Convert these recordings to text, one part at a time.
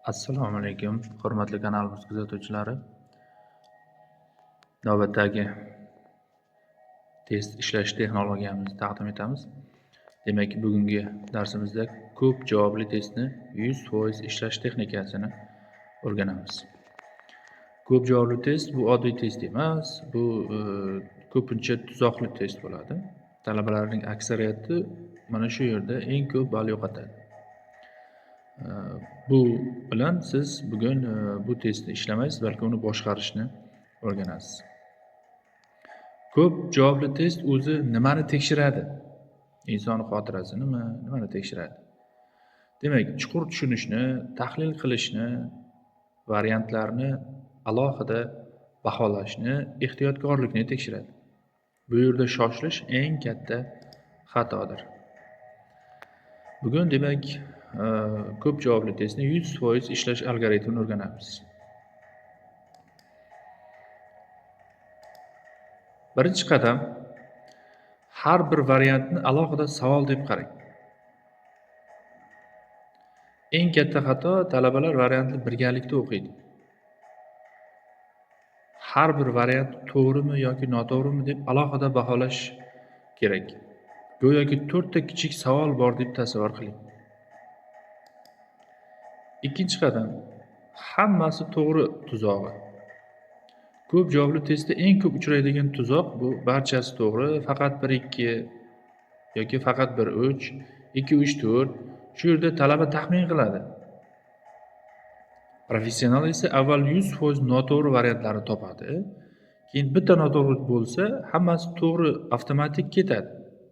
Assalomu alaykum, hurmatli kanalimiz kuzatuvchilari. Navbatdagi test ishlash texnologiyamizni taqdim etamiz. Demak, bugungi darsimizda ko'p javobli testni 100% ishlash texnikasini o'rganamiz. Ko'p javobli test bu oddiy test emas, bu ko'pincha tuzoqli test bo'ladi. Talabalarning aksariyati mana shu yerda eng ko'p ball yo'qotadi. Bu bilan siz bugun bu testni ishlamaysiz, balki uni boshqarishni o'rganasiz. Ko'p javobli test o'zi nimani tekshiradi? Inson xotirasini nimani tekshiradi? Demak, chuqur tushunishni, tahlil qilishni, variantlarni alohida baholashni, ehtiyotkorlikni tekshiradi. Bu yerda shoshilish eng katta xatodir. Bugun demak ko'p javobli testni 100% ishlash algoritmini o'rganamiz. Birinchi qadam, har bir variantni alohida savol deb qarang. Eng katta xato talabalar variantni birgalikda o'qiydi. Har bir variant to'g'rimi yoki noto'g'rimi deb alohida baholash kerak. Go'yoki 4 ta kichik savol bor deb tasavvur qiling. Ikkinchi qadam, hammasi to'g'ri tuzog'i. Ko'p javobli testda eng ko'p uchraydigan tuzoq bu barchasi to'g'ri, faqat 1-2 yoki faqat 1-3, 2-3 4. Shu yerda talaba taxmin qiladi. Professional esa avval 100% noto'g'ri variantlarni topadi. Keyin bitta noto'g'ri bo'lsa, hammasi to'g'ri avtomatik ketadi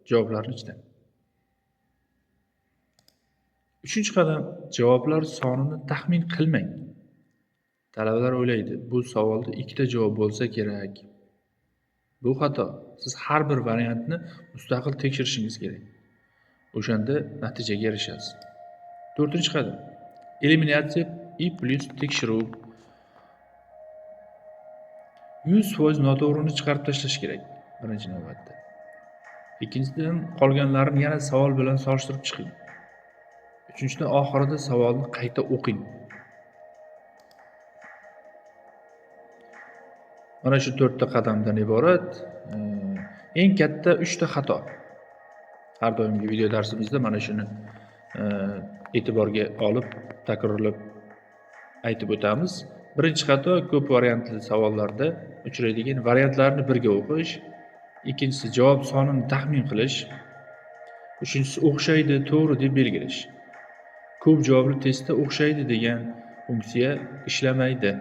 javoblarning ichidan. Uchinchi qadam, javoblar sonini taxmin qilmang. Talabalar o'ylaydi, bu savolda 2 ta javob bo'lsa kerak. Bu xato. Siz har bir variantni mustaqil tekshirishingiz kerak. O'shanda natijaga erishasiz. 4-chi qadam, eliminatsiya plus tekshiruv. 100% noto'g'rini chiqarib tashlash kerak birinchi navbatda. Ikkinchidan, qolganlarini yana savol bilan solishtirib chiqing. Uchinchidan, oxirida savolni qayta o'qing. Mana shu 4 ta qadamdan iborat eng katta 3 ta xato. Har doimgi video darsimizda mana shuni e'tiborga olib, takrorlab aytib o'tamiz. Birinchi xato ko'p variantli savollarda uchraydigan variantlarni birga o'qish. Ikkinchisi javob sonini taxmin qilish. Uchinchisi o'xshaydi, to'g'ri deb belgilash. Ko'p javobli testda o'xshaydi degan funksiya ishlamaydi.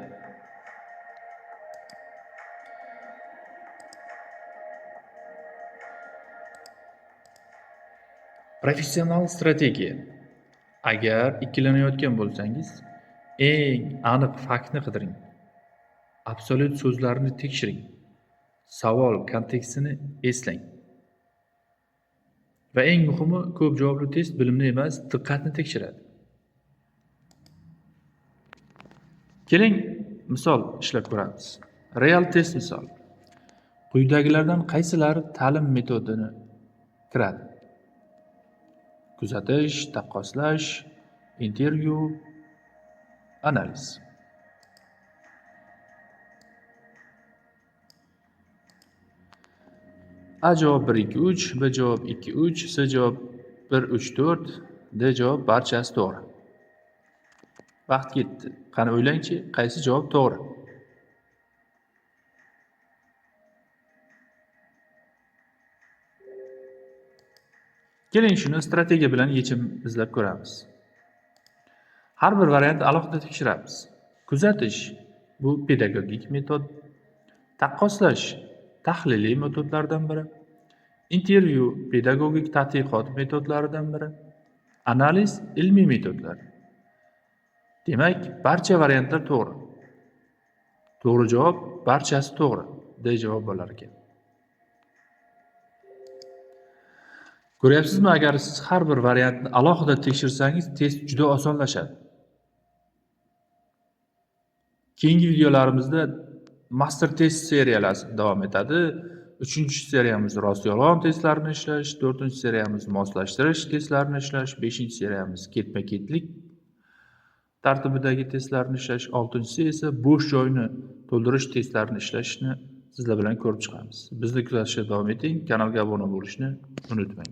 Professional strategiya. Agar ikkilanayotgan bo'lsangiz, eng aniq faktni qidiring. Absolyut so'zlarni tekshiring. Savol kontekstini eslang. Va eng muhimi, ko'p javobli test bilimni emas, diqqatni tekshiradi. Keling, misol ishlab ko'ramiz. Real test misol. Quyidagilardan qaysilari ta'lim metodini kiradi? Kuzatish, taqqoslash, intervyu, analiz. A javob 1-2-3, B javob 2-3, C javob 1-3-4, D javob barchasi to'g'ri. Vaqt ketdi. Qani o'ylangchi, qaysi javob to'g'ri? Keling, shuni strategiya bilan yechim izlab ko'ramiz. Har bir variantni alohida tekshiramiz. Kuzatish bu pedagogik metod. Taqqoslash tahliliy metodlardan biri. Intervyu pedagogik tadqiqot metodlaridan biri. Analiz ilmiy metodlar. Demak, barcha variantlar to'g'ri. To'g'ri javob barchasi to'g'ri. D javob bo'lar ekan. Ko'ryapsizmi, agar siz har bir variantni alohida tekshirsangiz, test juda osonlashadi. Keyingi videolarimizda master test seriyasi davom etadi. 3-seriyamiz rost-yolg'on testlarini ishlash, 4-seriyamiz moslashtirish testlarini ishlash, 5-seriyamiz ketma-ketlik tartibidagi testlarni ishlash, 6-si esa bo'sh joyni to'ldirish testlarini ishlashni sizlar bilan ko'rib chiqamiz. Bizni kuzatishda davom eting, kanalga obuna bo'lishni unutmang.